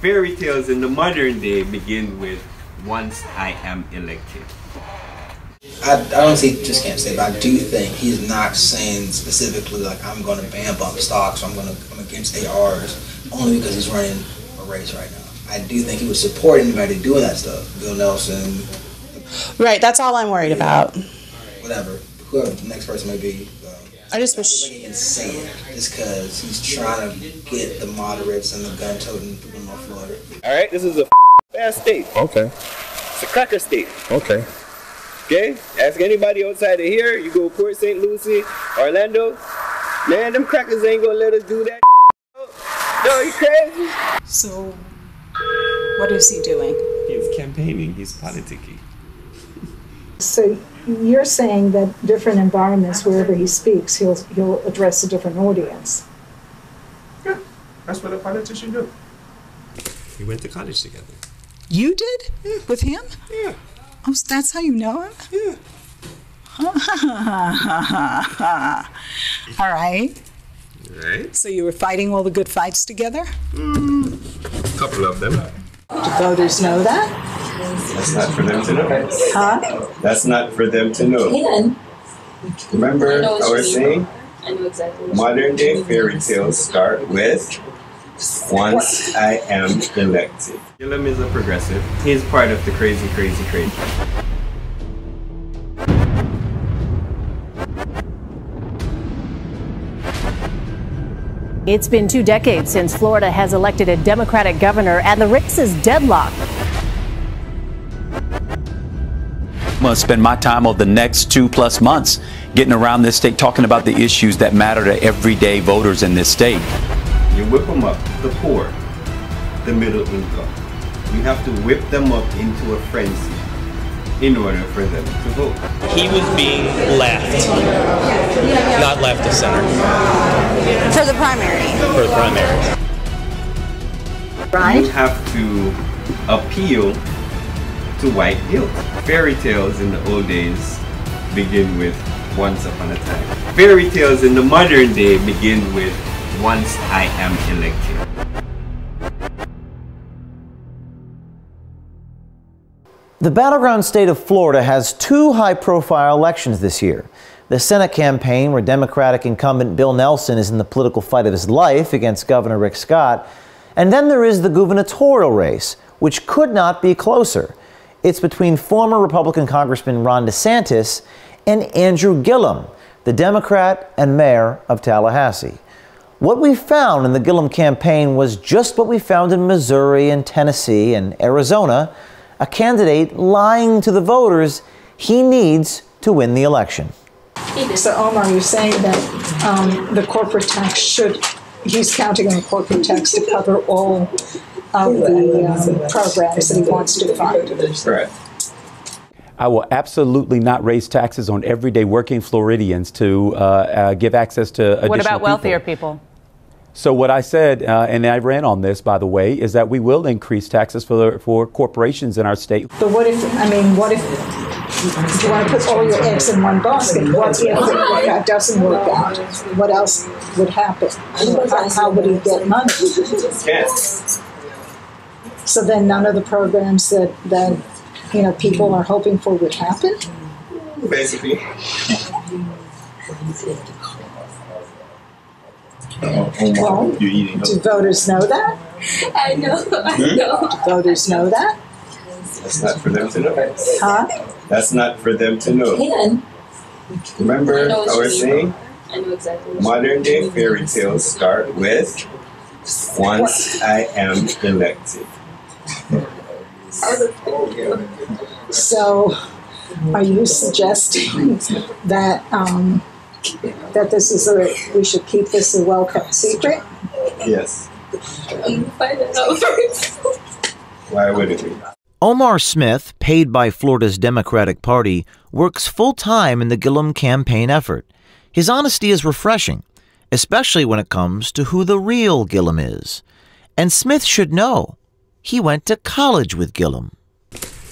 Fairy tales in the modern day begin with once I am elected. I honestly just can't say, but I do think he's not saying specifically like I'm going to ban bump stocks or I'm against ARs only because he's running a race right now. I do think he would support anybody doing that stuff. Bill Nelson. Right, that's all I'm worried about. Whatever, whoever the next person may be. I just wish he can say it just because he's trying to get the moderates and the gun-toting people in North Florida. All right, this is a fast state. Okay. It's a cracker state. Okay. Okay? Ask anybody outside of here. You go Port St. Lucie, Orlando. Man, them crackers ain't gonna let us do that. No, you crazy? So, what is he doing? He's campaigning. He's politicking. So you're saying that different environments, wherever he speaks, he'll address a different audience. Yeah, that's what a politician do. We went to college together. You did? Yeah. With him? Yeah. Oh, so that's how you know him? Yeah. All right. Right. So you were fighting all the good fights together? A couple of them. Do voters know that? That's not for them to know. Huh? That's not for them to know. Remember I was saying? I know exactly. Modern day fairy tales start with once I am elected. Gillum is a progressive. He's part of the crazy. It's been 2 decades since Florida has elected a Democratic governor, and the race is deadlocked. I'm going to spend my time over the next 2+ months getting around this state, talking about the issues that matter to everyday voters in this state. You whip them up, the poor, the middle income. You have to whip them up into a frenzy in order for them to vote. He was being left, not left of center. For the primary. For the primaries. Right? You have to appeal to white guilt. Fairy tales in the old days begin with once upon a time. Fairy tales in the modern day begin with once I am elected. The battleground state of Florida has 2 high-profile elections this year. The Senate campaign, where Democratic incumbent Bill Nelson is in the political fight of his life against Governor Rick Scott. And then there is the gubernatorial race, which could not be closer. It's between former Republican Congressman Ron DeSantis and Andrew Gillum, the Democrat and mayor of Tallahassee. What we found in the Gillum campaign was just what we found in Missouri and Tennessee and Arizona, a candidate lying to the voters he needs to win the election. So Omar, you're saying that the corporate tax he's counting on the corporate tax to cover all of the programs that he wants to fund. Right. I will absolutely not raise taxes on everyday working Floridians to give access to additional What about wealthier people? So what I said, and I ran on this, by the way, is that we will increase taxes for corporations in our state. But what if you want to put all your eggs in one basket? What if that doesn't work out? What else would happen? How would he get money? Yes. So then none of the programs that people are hoping for would happen? Basically. Well, do voters know that? I know. Do voters know that? That's not for them to know. Huh? That's not for them to know. Remember I was saying? I know exactly. Modern day fairy tales start with once I am elected. So, are you suggesting that that this is we should keep this a well-kept secret? Yes. Find it out first. Why would it be? Omar Smith, paid by Florida's Democratic Party, works full-time in the Gillum campaign effort. His honesty is refreshing, especially when it comes to who the real Gillum is. And Smith should know. He went to college with Gillum.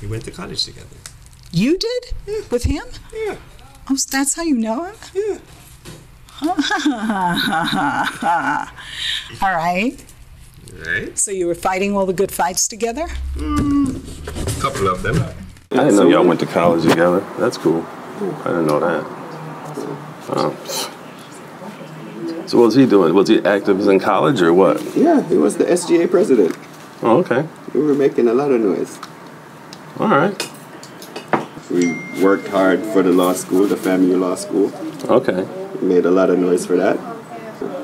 We went to college together. You did? Yeah. With him? Yeah. Oh, so that's how you know him? Yeah. All right. Right? So you were fighting all the good fights together? A couple of them. I didn't know y'all went to college together. That's cool. I didn't know that. So what was he doing? Was he active in college or what? Yeah, he was the SGA president. Oh, okay. We were making a lot of noise. All right. We worked hard for the law school, the FAMU Law School. Okay. We made a lot of noise for that.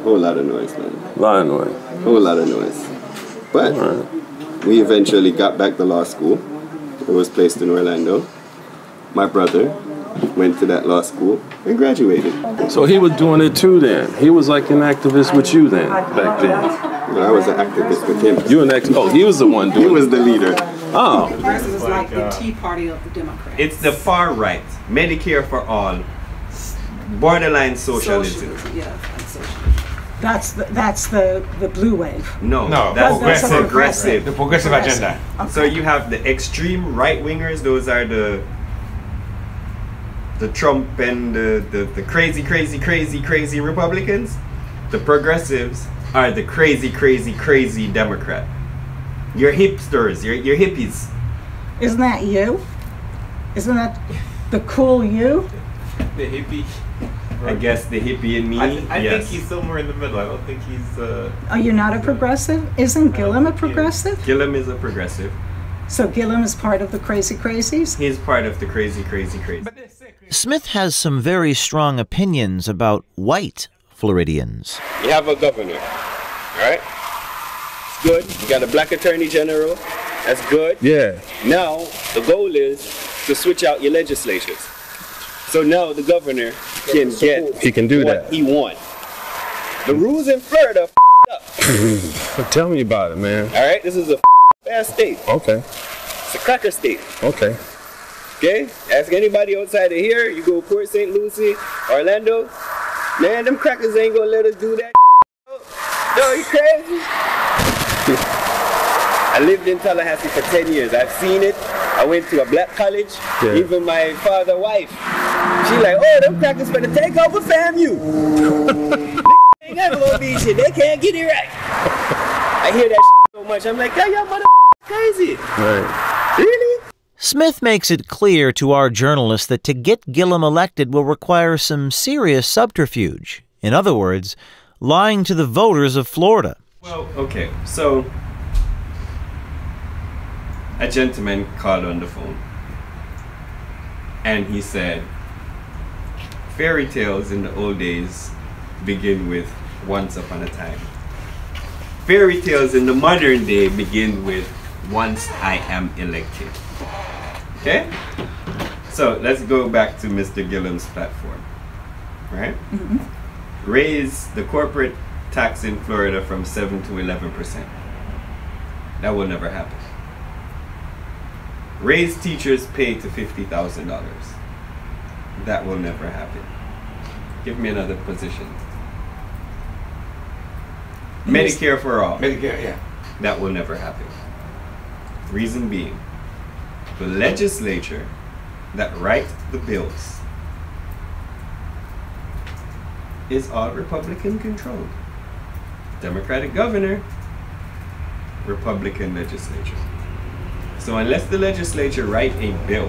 Whole lot of noise, man. A lot of noise. Whole lot of noise. But we eventually got back to law school. It was placed in Orlando. My brother went to that law school and graduated. So he was doing it too then? He was like an activist with you then, back then? No, I was an activist with him. You an activist? Oh, he was the one doing it. He was the leader. Oh. Progressive is like the Tea Party of the Democrats. It's the far right. Medicare for all. Borderline socialism. That's the blue wave. No, No, that's progressive. The progressive. progressive agenda. Okay. So you have the extreme right-wingers. Those are the Trump and the crazy Republicans. The progressives are the crazy Democrat. You're hipsters. You're hippies. Isn't that you? Isn't that the cool you? The hippie. I guess the hippie in me. I yes. think he's somewhere in the middle. I don't think he's. Are you not a progressive? Isn't Gillum a progressive? Gillum is a progressive. So Gillum is part of the crazies? He's part of the crazy. Smith has some very strong opinions about white Floridians. You have a governor, all right? It's good. You got a black attorney general. That's good. Yeah. Now, the goal is to switch out your legislatures. So now the governor can get He can do what that. he wants. The rules in Florida up. But tell me about it, man. All right? This is a fast state. Okay. It's a cracker state. Okay. Okay? Ask anybody outside of here. You go Port St. Lucie, Orlando. Man, them crackers ain't gonna let us do that. No, you crazy? I lived in Tallahassee for 10 years. I've seen it. I went to a black college. Yeah. Even my father's wife. She like, oh, them crackers finna take over FAMU. Ain't never gonna be shit. They can't get it right. I hear that so much. I'm like, y'all mother crazy. Right. Really? Smith makes it clear to our journalist that to get Gillum elected will require some serious subterfuge. In other words, lying to the voters of Florida. Well, okay, so a gentleman called on the phone and he said, fairy tales in the old days begin with once upon a time. Fairy tales in the modern day begin with once I am elected. Okay? So let's go back to Mr. Gillum's platform, right? Mm-hmm. Raise the corporate tax in Florida from 7 to 11%. That will never happen. Raise teachers' pay to $50,000. That will never happen. Give me another position. Medicare for all. Medicare, yeah. That will never happen. Reason being, the legislature that writes the bills is all Republican controlled. Democratic governor, Republican legislature. So unless the legislature write a bill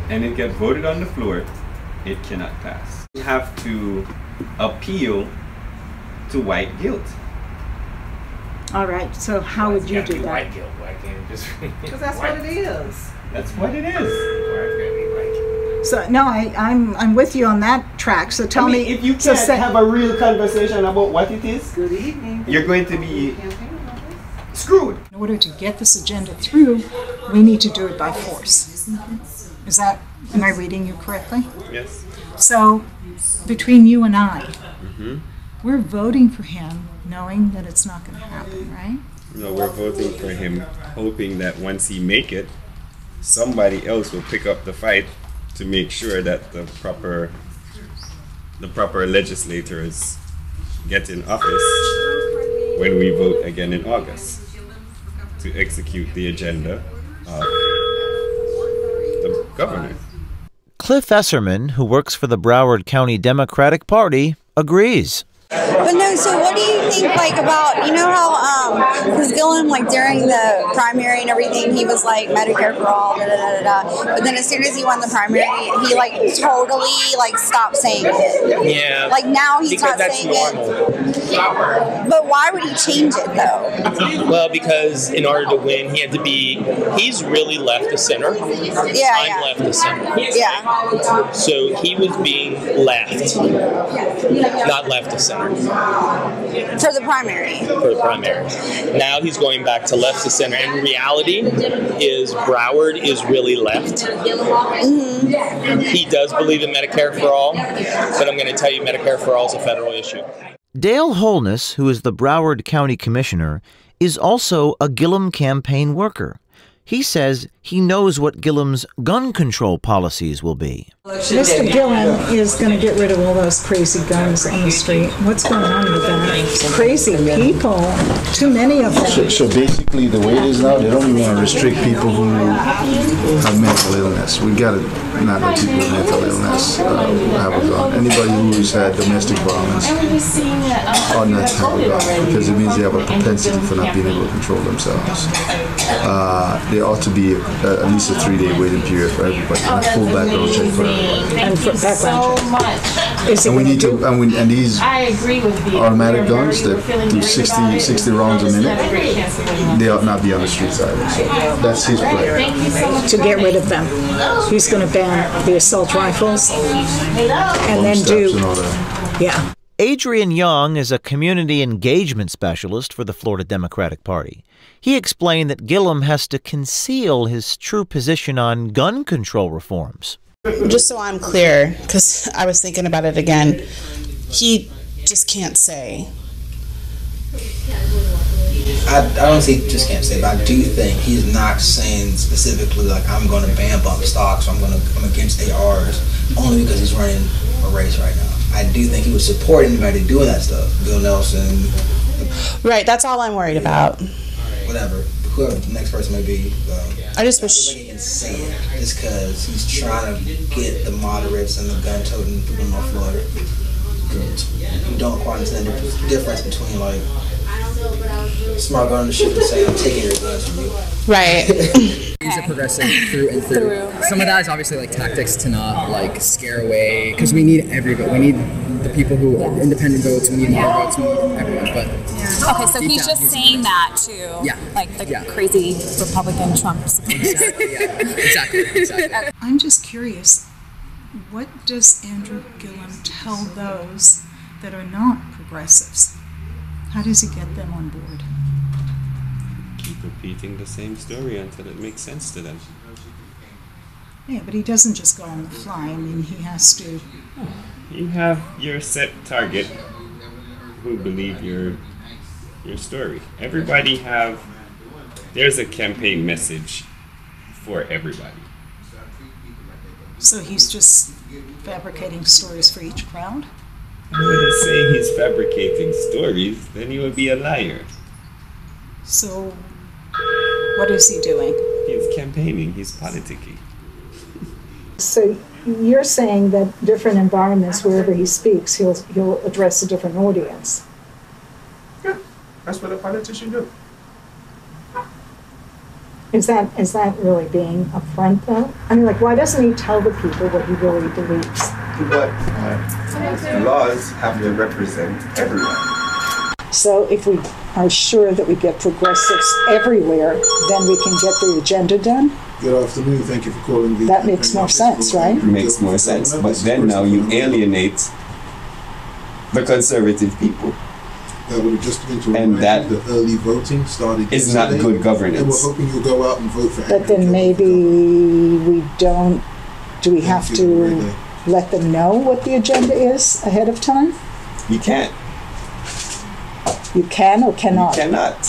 and it gets voted on the floor, it cannot pass. You have to appeal to white guilt. All right, so how would you do that? White guilt. Why can't it just Because that's what it is. That's what it is. So no, I'm with you on that track. So tell me, if you so can't have a real conversation about what it is, Good evening. you're going to be screwed. In order to get this agenda through, we need to do it by force. Is that, am I reading you correctly? Yes. So, between you and I, we're voting for him knowing that it's not going to happen, right? No, we're voting for him, hoping that once he make it, somebody else will pick up the fight to make sure that the proper legislators get in office when we vote again in August to execute the agenda of the governor. Cliff Esserman, who works for the Broward County Democratic Party, agrees. But no, so what do you think, like, about, you know how, because Gillum, like, during the primary and everything, he was like, Medicare for all, but then as soon as he won the primary, he, like, totally, like, stopped saying it. Yeah. Like, now he's because not that's saying normal. it. But why would he change it, though? Well, because in order to win, he had to be, he's really left of center. Yeah, I'm left of center. Yeah. So he was being left, not left of center. For the primary. For the primary. Now he's going back to left of center. And reality is Broward is really left. Mm-hmm. He does believe in Medicare for all, but I'm going to tell you Medicare for all is a federal issue. Dale Holness, who is the Broward County Commissioner, is also a Gillum campaign worker. He says he knows what Gillum's gun control policies will be. Mr. Gillum is going to get rid of all those crazy guns on the street. What's going on with that? Crazy people. Too many of them. So basically, the way it is now, they don't even want to restrict people who have mental illness. We got to not let people with mental illness have a gun. Anybody who's had domestic violence ought not to have a gun because it means they have a propensity for not being able to control themselves. There ought to be at least a 3-day waiting period for everybody, and a full background check for everybody. And for background check. And we need to, and these automatic guns that do 60 rounds a minute, they ought not be on the streets either. So that's his plan. To get rid of them. He's going to ban the assault rifles and then do, and all that. Yeah. Adrian Young is a community engagement specialist for the Florida Democratic Party. He explained that Gillum has to conceal his true position on gun control reforms. Just so I'm clear, because I was thinking about it again, he just can't say. I don't say just can't say, but I do think he's not saying specifically like I'm going to ban bump stocks, or I'm against ARs, only because he's running a race right now. I do think he would support anybody doing that stuff. Bill Nelson. Right, that's all I'm worried about. Whatever, whoever the next person may be. I just wish he can say it, just because he's trying to get the moderates and the gun-toting people in North Florida who don't quite understand the difference between like smart gun ownership and saying I'm taking your guns from you. Right. He's a progressive through and through. Some of that is obviously like tactics to not like scare away, because we need everybody. We need the people who are independent votes. We need more votes. We need everyone. But okay, so he's just saying that to like the crazy Republican Trump supporters. Exactly. I'm just curious, what does Andrew Gillum tell those that are not progressives? How does he get them on board? Keep repeating the same story until it makes sense to them. Yeah, but he doesn't just go on the fly. I mean, he has to. You have your set target who believe your story. Everybody there's a campaign message for everybody. So he's just fabricating stories for each crowd? I wouldn't say he's fabricating stories, then he would be a liar. So what is he doing? He's campaigning, he's politicking. So you're saying that different environments, wherever he speaks, he'll address a different audience. Yeah, that's what a politician do. Is that really being upfront though? I mean, like, why doesn't he tell the people what he really believes? But laws have to represent everyone. So if we are sure that we get progressives everywhere, then we can get the agenda done? Good afternoon. Thank you for calling. That makes more sense, right? It makes more sense. But then now you alienate the conservative people. That would have just been to and that the early voting started. Is not good governance. And we're hoping you'll go out and vote for. But then maybe we don't. Do we have to let them know what the agenda is ahead of time? You can't. You can or cannot? You cannot.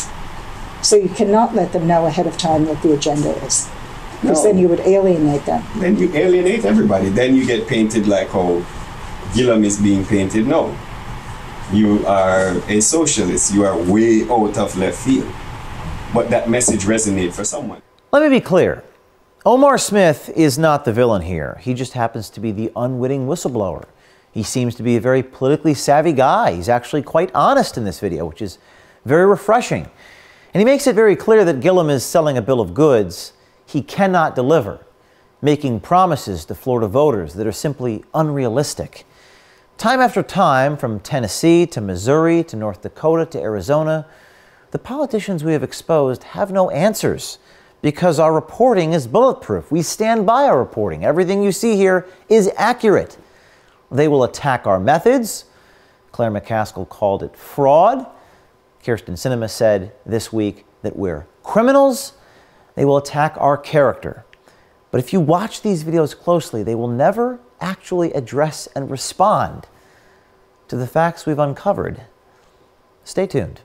So you cannot let them know ahead of time what the agenda is? Because No. then you would alienate them. Then you alienate everybody. Then you get painted like how Gillum is being painted. No. You are a socialist. You are way out of left field. But that message resonates for someone. Let me be clear. Omar Smith is not the villain here. He just happens to be the unwitting whistleblower. He seems to be a very politically savvy guy. He's actually quite honest in this video, which is very refreshing. And he makes it very clear that Gillum is selling a bill of goods he cannot deliver, making promises to Florida voters that are simply unrealistic. Time after time, from Tennessee to Missouri to North Dakota to Arizona, the politicians we have exposed have no answers because our reporting is bulletproof. We stand by our reporting. Everything you see here is accurate. They will attack our methods. Claire McCaskill called it fraud. Kirsten Sinema said this week that we're criminals. They will attack our character. But if you watch these videos closely, they will never actually address and respond to the facts we've uncovered. Stay tuned.